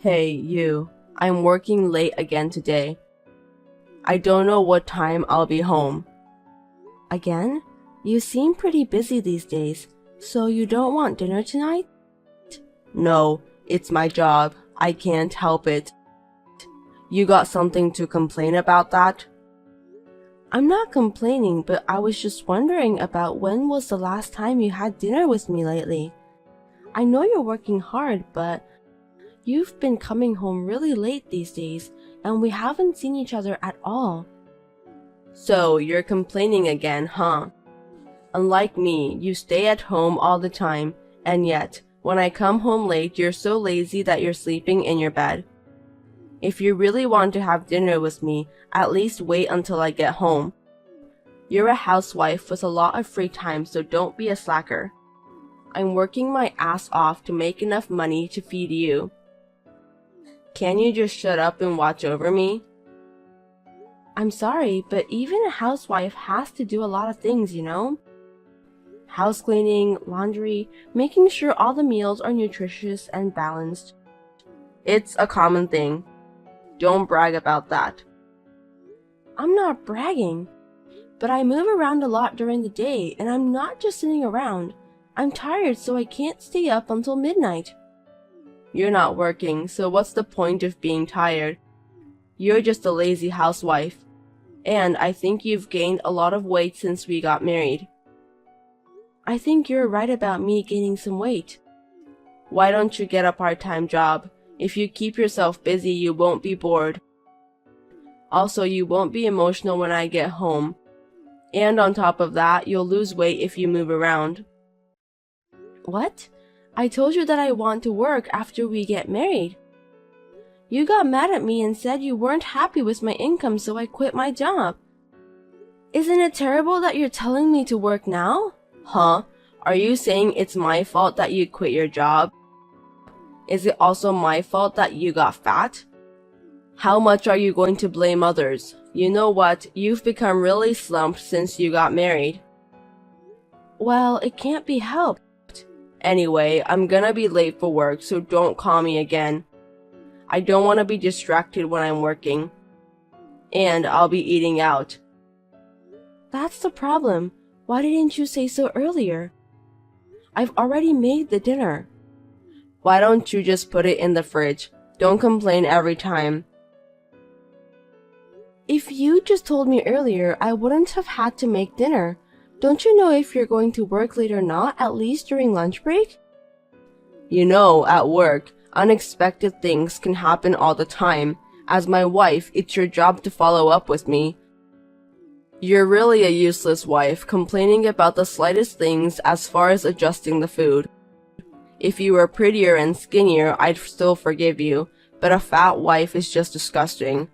Hey, you. I'm working late again today. I don't know what time I'll be home. Again? You seem pretty busy these days, so you don't want dinner tonight? No, it's my job. I can't help it. You got something to complain about that? I'm not complaining, but I was just wondering about when was the last time you had dinner with me lately. I know you're working hard, but you've been coming home really late these days, and we haven't seen each other at all. So, you're complaining again, huh? Unlike me, you stay at home all the time, and yet, when I come home late, you're so lazy that you're sleeping in your bed. If you really want to have dinner with me, at least wait until I get home. You're a housewife with a lot of free time, so don't be a slacker. I'm working my ass off to make enough money to feed you. Can you just shut up and watch over me? I'm sorry, but even a housewife has to do a lot of things, you know? House cleaning, laundry, making sure all the meals are nutritious and balanced. It's a common thing. Don't brag about that. I'm not bragging, but I move around a lot during the day, and I'm not just sitting around. I'm tired, so I can't stay up until midnight. You're not working, so what's the point of being tired? You're just a lazy housewife. And I think you've gained a lot of weight since we got married. I think you're right about me gaining some weight. Why don't you get a part-time job? If you keep yourself busy, you won't be bored. Also, you won't be emotional when I get home. And on top of that, you'll lose weight if you move around. What? I told you that I want to work after we get married. You got mad at me and said you weren't happy with my income, so I quit my job. Isn't it terrible that you're telling me to work now? Huh? Are you saying it's my fault that you quit your job? Is it also my fault that you got fat? How much are you going to blame others? You know what? You've become really slumped since you got married. Well, it can't be helped. Anyway, I'm gonna be late for work, so don't call me again. I don't want to be distracted when I'm working. And I'll be eating out. That's the problem. Why didn't you say so earlier? I've already made the dinner. Why don't you just put it in the fridge? Don't complain every time. If you just told me earlier, I wouldn't have had to make dinner. Don't you know if you're going to work late or not, at least during lunch break? You know, at work, unexpected things can happen all the time. As my wife, it's your job to follow up with me. You're really a useless wife, complaining about the slightest things as far as adjusting the food. If you were prettier and skinnier, I'd still forgive you, but a fat wife is just disgusting.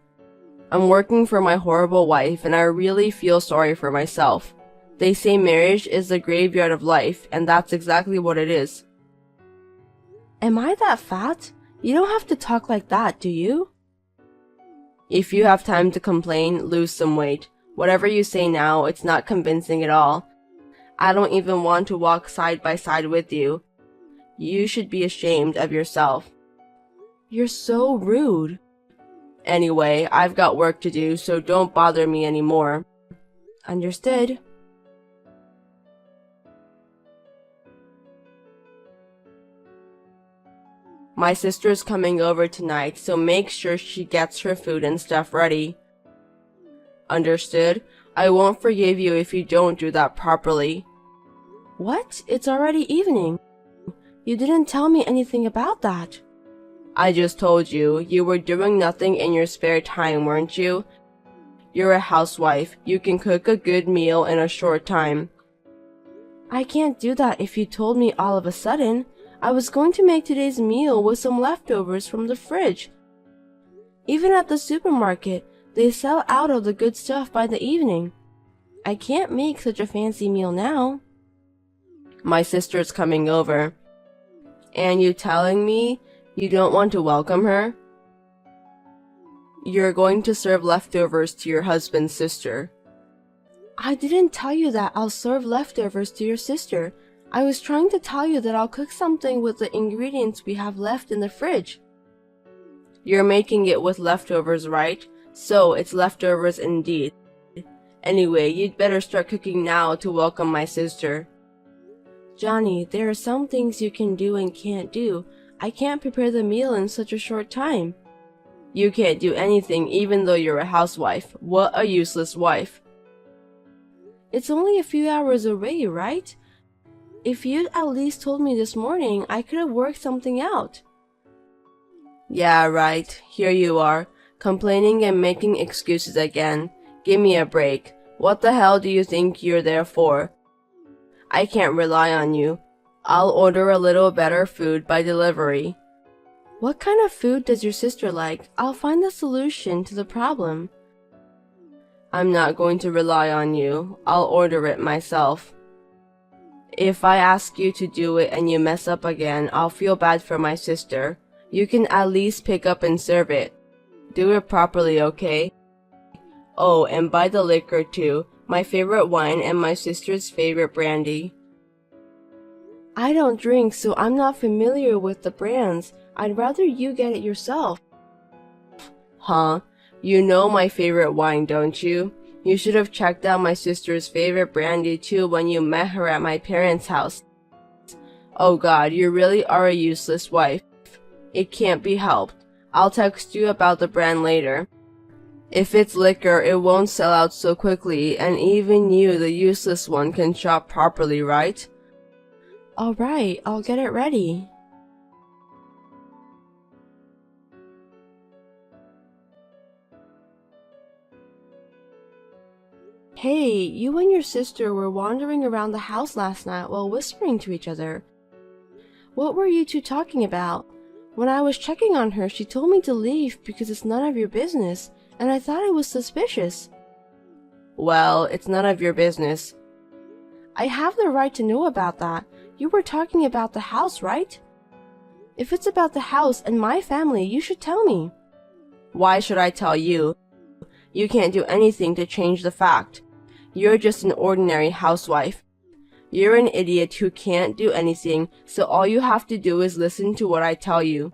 I'm working for my horrible wife, and I really feel sorry for myself. They say marriage is the graveyard of life, and that's exactly what it is. Am I that fat? You don't have to talk like that, do you? If you have time to complain, lose some weight. Whatever you say now, it's not convincing at all. I don't even want to walk side by side with you. You should be ashamed of yourself. You're so rude. Anyway, I've got work to do, so don't bother me anymore. Understood. My sister's coming over tonight, so make sure she gets her food and stuff ready. Understood? I won't forgive you if you don't do that properly. What? It's already evening. You didn't tell me anything about that. I just told you, you were doing nothing in your spare time, weren't you? You're a housewife. You can cook a good meal in a short time. I can't do that if you told me all of a sudden. I was going to make today's meal with some leftovers from the fridge. Even at the supermarket, they sell out of the good stuff by the evening. I can't make such a fancy meal now. My sister's coming over. And you telling me you don't want to welcome her? You're going to serve leftovers to your husband's sister. I didn't tell you that I'll serve leftovers to your sister. I was trying to tell you that I'll cook something with the ingredients we have left in the fridge. You're making it with leftovers, right? So it's leftovers indeed. Anyway, you'd better start cooking now to welcome my sister. Johnny, there are some things you can do and can't do. I can't prepare the meal in such a short time. You can't do anything even though you're a housewife. What a useless wife. It's only a few hours away, right? If you'd at least told me this morning, I could have worked something out. Yeah, right. Here you are, complaining and making excuses again. Give me a break. What the hell do you think you're there for? I can't rely on you. I'll order a little better food by delivery. What kind of food does your sister like? I'll find the solution to the problem. I'm not going to rely on you. I'll order it myself. If I ask you to do it and you mess up again, I'll feel bad for my sister. You can at least pick up and serve it. Do it properly, okay? Oh, and buy the liquor too. My favorite wine and my sister's favorite brandy. I don't drink, so I'm not familiar with the brands. I'd rather you get it yourself. Huh? You know my favorite wine, don't you? You should have checked out my sister's favorite brandy too when you met her at my parents' house. Oh God, you really are a useless wife. It can't be helped. I'll text you about the brand later. If it's liquor, it won't sell out so quickly, and even you, the useless one, can shop properly, right? Alright, I'll get it ready. Hey, you and your sister were wandering around the house last night while whispering to each other. What were you two talking about? When I was checking on her, she told me to leave because it's none of your business, and I thought it was suspicious. Well, it's none of your business. I have the right to know about that. You were talking about the house, right? If it's about the house and my family, you should tell me. Why should I tell you? You can't do anything to change the fact. You're just an ordinary housewife. You're an idiot who can't do anything, so all you have to do is listen to what I tell you.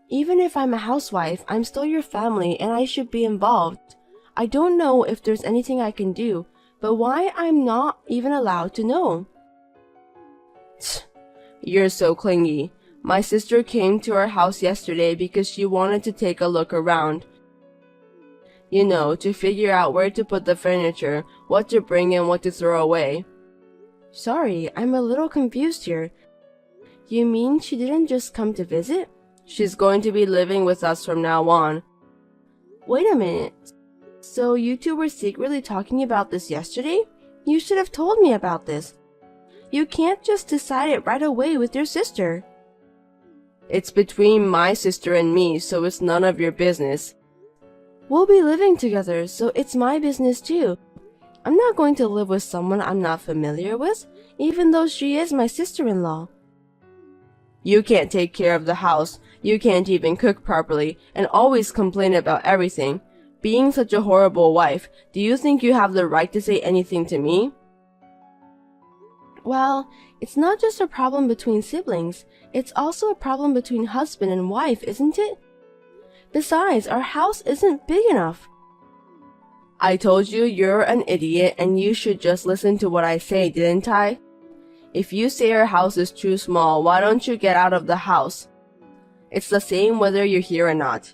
Even if I'm a housewife, I'm still your family and I should be involved. I don't know if there's anything I can do, but why I'm not even allowed to know. You're so clingy. My sister came to our house yesterday because she wanted to take a look around. You know, to figure out where to put the furniture, what to bring and what to throw away. Sorry, I'm a little confused here. You mean she didn't just come to visit? She's going to be living with us from now on. Wait a minute. So you two were secretly talking about this yesterday? You should have told me about this. You can't just decide it right away with your sister. It's between my sister and me, so it's none of your business. We'll be living together, so it's my business too. I'm not going to live with someone I'm not familiar with, even though she is my sister-in-law. You can't take care of the house, you can't even cook properly, and always complain about everything. Being such a horrible wife, do you think you have the right to say anything to me? Well, it's not just a problem between siblings, it's also a problem between husband and wife, isn't it? Besides, our house isn't big enough. I told you you're an idiot and you should just listen to what I say, didn't I? If you say our house is too small, why don't you get out of the house? It's the same whether you're here or not.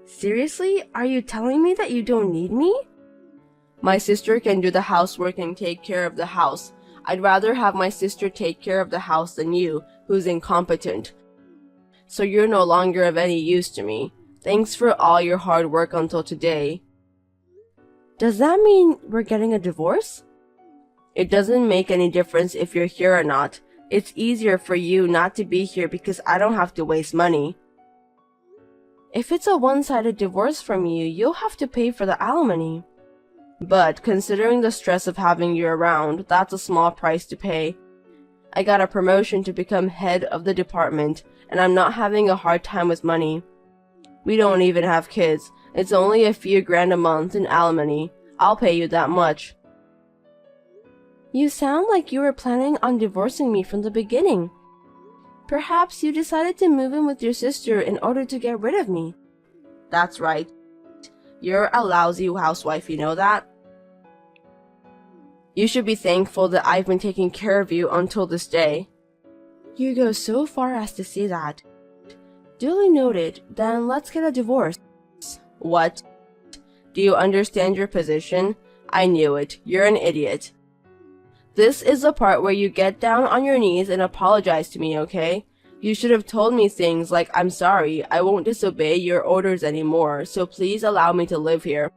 Seriously? Are you telling me that you don't need me? My sister can do the housework and take care of the house. I'd rather have my sister take care of the house than you, who's incompetent. So you're no longer of any use to me. Thanks for all your hard work until today. Does that mean we're getting a divorce? It doesn't make any difference if you're here or not. It's easier for you not to be here because I don't have to waste money. If it's a one-sided divorce from you, you'll have to pay for the alimony. But considering the stress of having you around, that's a small price to pay. I got a promotion to become head of the department, and I'm not having a hard time with money. We don't even have kids. It's only a few grand a month in alimony. I'll pay you that much. You sound like you were planning on divorcing me from the beginning. Perhaps you decided to move in with your sister in order to get rid of me. That's right. You're a lousy housewife, you know that? You should be thankful that I've been taking care of you until this day. You go so far as to say that. Duly noted, then let's get a divorce. What? Do you understand your position? I knew it. You're an idiot. This is the part where you get down on your knees and apologize to me, okay? You should have told me things like, I'm sorry, I won't disobey your orders anymore, so please allow me to live here.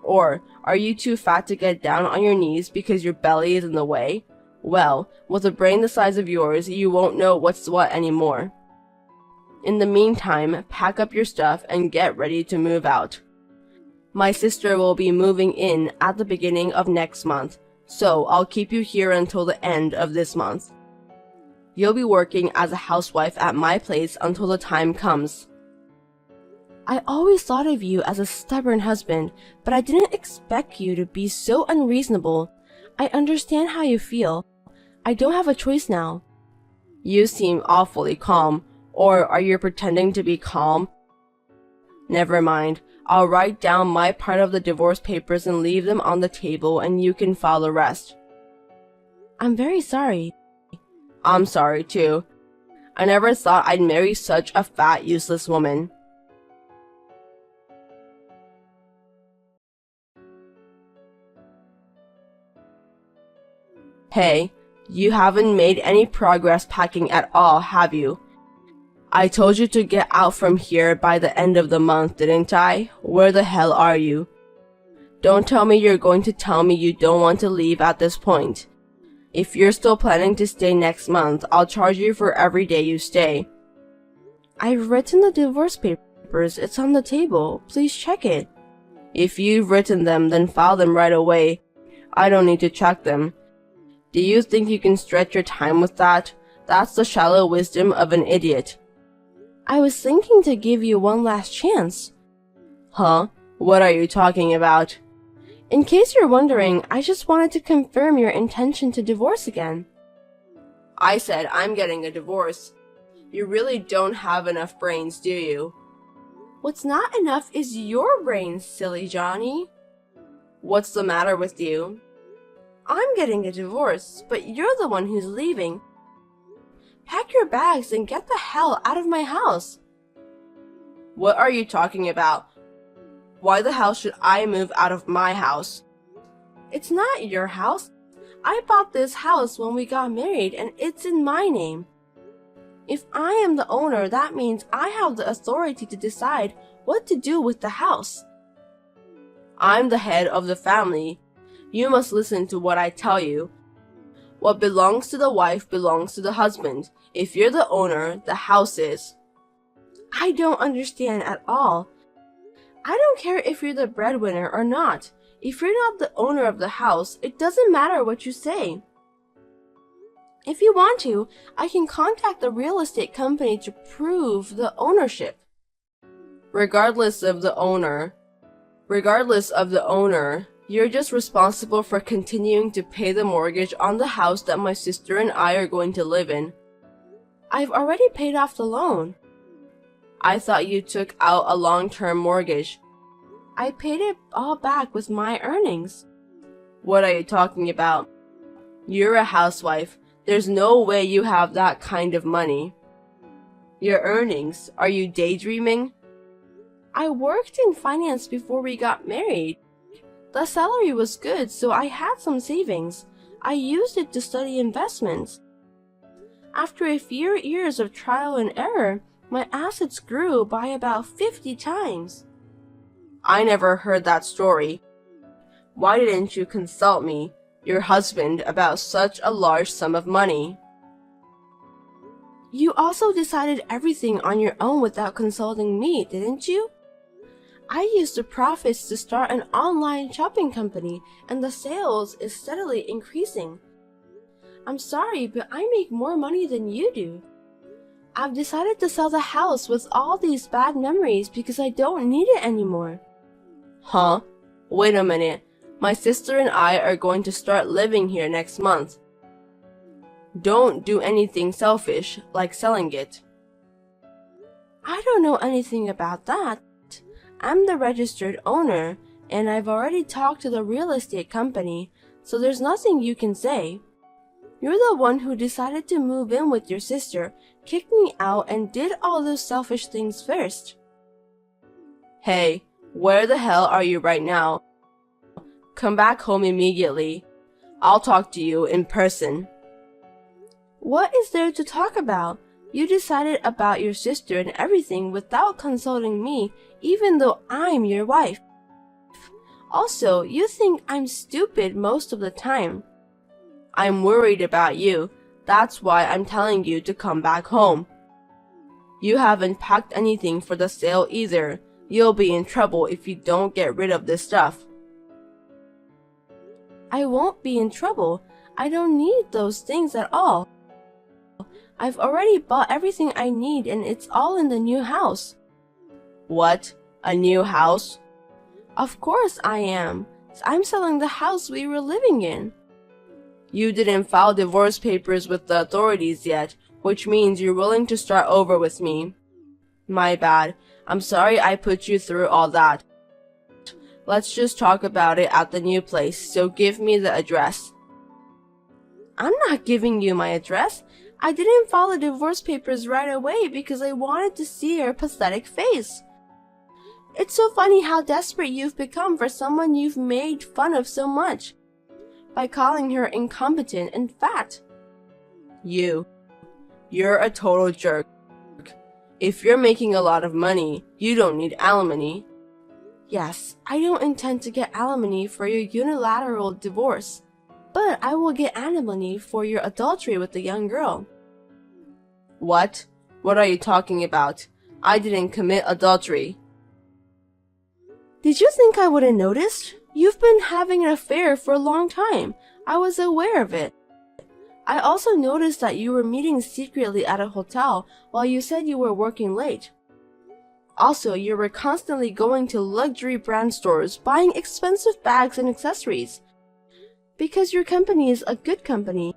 Or, are you too fat to get down on your knees because your belly is in the way? Well, with a brain the size of yours, you won't know what's what anymore. In the meantime, pack up your stuff and get ready to move out. My sister will be moving in at the beginning of next month, so I'll keep you here until the end of this month. You'll be working as a housewife at my place until the time comes. I always thought of you as a stubborn husband, but I didn't expect you to be so unreasonable. I understand how you feel. I don't have a choice now. You seem awfully calm, or are you pretending to be calm? Never mind. I'll write down my part of the divorce papers and leave them on the table and you can file the rest. I'm very sorry. I'm sorry too. I never thought I'd marry such a fat, useless woman. Hey, you haven't made any progress packing at all, have you? I told you to get out from here by the end of the month, didn't I? Where the hell are you? Don't tell me you're going to tell me you don't want to leave at this point. If you're still planning to stay next month, I'll charge you for every day you stay. I've written the divorce papers. It's on the table. Please check it. If you've written them, then file them right away. I don't need to check them. Do you think you can stretch your time with that? That's the shallow wisdom of an idiot. I was thinking to give you one last chance. Huh? What are you talking about? In case you're wondering, I just wanted to confirm your intention to divorce again. I said I'm getting a divorce. You really don't have enough brains, do you? What's not enough is your brains, silly Johnny. What's the matter with you? I'm getting a divorce, but you're the one who's leaving. Pack your bags and get the hell out of my house. What are you talking about? Why the hell should I move out of my house? It's not your house. I bought this house when we got married and it's in my name. If I am the owner, that means I have the authority to decide what to do with the house. I'm the head of the family. You must listen to what I tell you. What belongs to the wife belongs to the husband. If you're the owner, the house is. I don't understand at all. I don't care if you're the breadwinner or not. If you're not the owner of the house, it doesn't matter what you say. If you want to, I can contact the real estate company to prove the ownership. Regardless of the owner, you're just responsible for continuing to pay the mortgage on the house that my sister and I are going to live in. I've already paid off the loan. I thought you took out a long-term mortgage. I paid it all back with my earnings. What are you talking about? You're a housewife. There's no way you have that kind of money. Your earnings? Are you daydreaming? I worked in finance before we got married. The salary was good, so I had some savings. I used it to study investments. After a few years of trial and error, my assets grew by about 50 times. I never heard that story. Why didn't you consult me, your husband, about such a large sum of money? You also decided everything on your own without consulting me, didn't you? I used the profits to start an online shopping company, and the sales is steadily increasing. I'm sorry, but I make more money than you do. I've decided to sell the house with all these bad memories because I don't need it anymore. Huh? Wait a minute. My sister and I are going to start living here next month. Don't do anything selfish, like selling it. I don't know anything about that. I'm the registered owner, and I've already talked to the real estate company, so there's nothing you can say. You're the one who decided to move in with your sister, kicked me out, and did all those selfish things first. Hey, where the hell are you right now? Come back home immediately. I'll talk to you in person. What is there to talk about? You decided about your sister and everything without consulting me, even though I'm your wife. Also, you think I'm stupid most of the time. I'm worried about you. That's why I'm telling you to come back home. You haven't packed anything for the sale either. You'll be in trouble if you don't get rid of this stuff. I won't be in trouble. I don't need those things at all. I've already bought everything I need and it's all in the new house. What? A new house? Of course I am. I'm selling the house we were living in. You didn't file divorce papers with the authorities yet, which means you're willing to start over with me. My bad. I'm sorry I put you through all that. Let's just talk about it at the new place, so give me the address. I'm not giving you my address. I didn't file the divorce papers right away because I wanted to see your pathetic face. It's so funny how desperate you've become for someone you've made fun of so much by calling her incompetent and fat. You're a total jerk. If you're making a lot of money, you don't need alimony. Yes, I don't intend to get alimony for your unilateral divorce, but I will get alimony for your adultery with the young girl. What? What are you talking about? I didn't commit adultery. Did you think I wouldn't notice? You've been having an affair for a long time. I was aware of it. I also noticed that you were meeting secretly at a hotel while you said you were working late. Also, you were constantly going to luxury brand stores buying expensive bags and accessories. Because your company is a good company,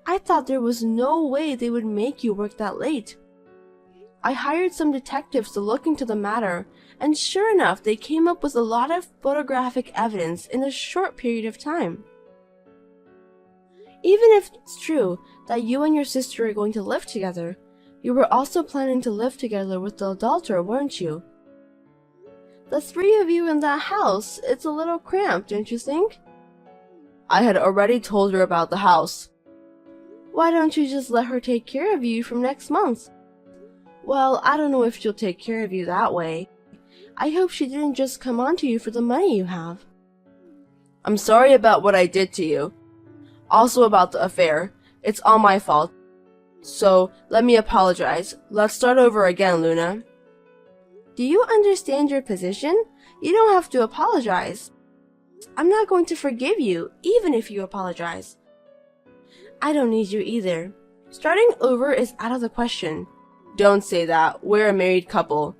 I thought there was no way they would make you work that late. I hired some detectives to look into the matter, and sure enough, they came up with a lot of photographic evidence in a short period of time. Even if it's true that you and your sister are going to live together, you were also planning to live together with the adulterer, weren't you? The three of you in that house, it's a little cramped, don't you think? I had already told her about the house. Why don't you just let her take care of you from next month? Well, I don't know if she'll take care of you that way. I hope she didn't just come on to you for the money you have. I'm sorry about what I did to you. Also about the affair. It's all my fault. So, let me apologize. Let's start over again, Luna. Do you understand your position? You don't have to apologize. I'm not going to forgive you, even if you apologize. I don't need you either. Starting over is out of the question. Don't say that. We're a married couple.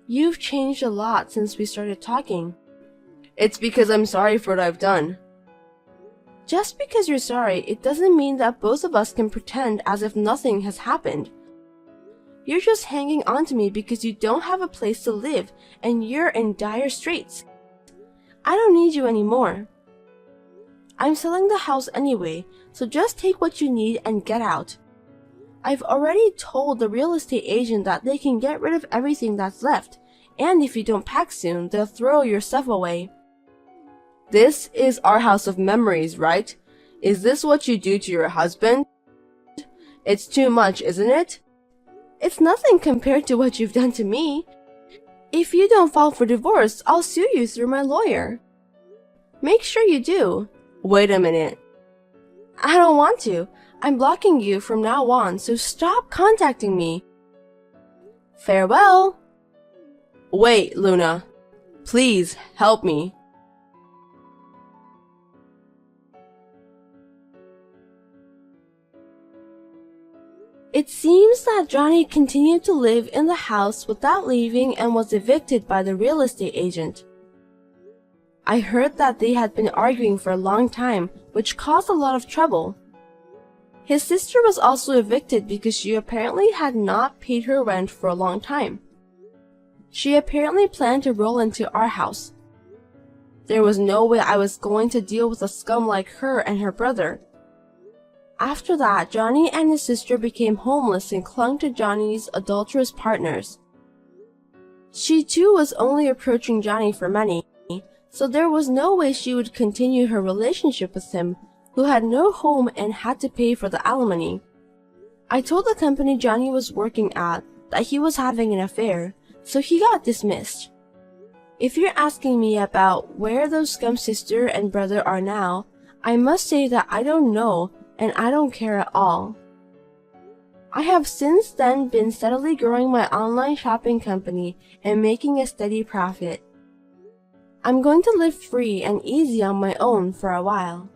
You've changed a lot since we started talking. It's because I'm sorry for what I've done. Just because you're sorry, it doesn't mean that both of us can pretend as if nothing has happened. You're just hanging on to me because you don't have a place to live and you're in dire straits. I don't need you anymore. I'm selling the house anyway, so just take what you need and get out. I've already told the real estate agent that they can get rid of everything that's left, and if you don't pack soon, they'll throw your stuff away. This is our house of memories, right? Is this what you do to your husband? It's too much, isn't it? It's nothing compared to what you've done to me. If you don't file for divorce, I'll sue you through my lawyer. Make sure you do. Wait a minute. I don't want to. I'm blocking you from now on, so stop contacting me. Farewell. Wait, Luna. Please, help me. It seems that Johnny continued to live in the house without leaving and was evicted by the real estate agent. I heard that they had been arguing for a long time, which caused a lot of trouble. His sister was also evicted because she apparently had not paid her rent for a long time. She apparently planned to roll into our house. There was no way I was going to deal with a scum like her and her brother. After that, Johnny and his sister became homeless and clung to Johnny's adulterous partners. She too was only approaching Johnny for money, so there was no way she would continue her relationship with him, who had no home and had to pay for the alimony. I told the company Johnny was working at that he was having an affair, so he got dismissed. If you're asking me about where those scum sister and brother are now, I must say that I don't know and I don't care at all. I have since then been steadily growing my online shopping company and making a steady profit. I'm going to live free and easy on my own for a while.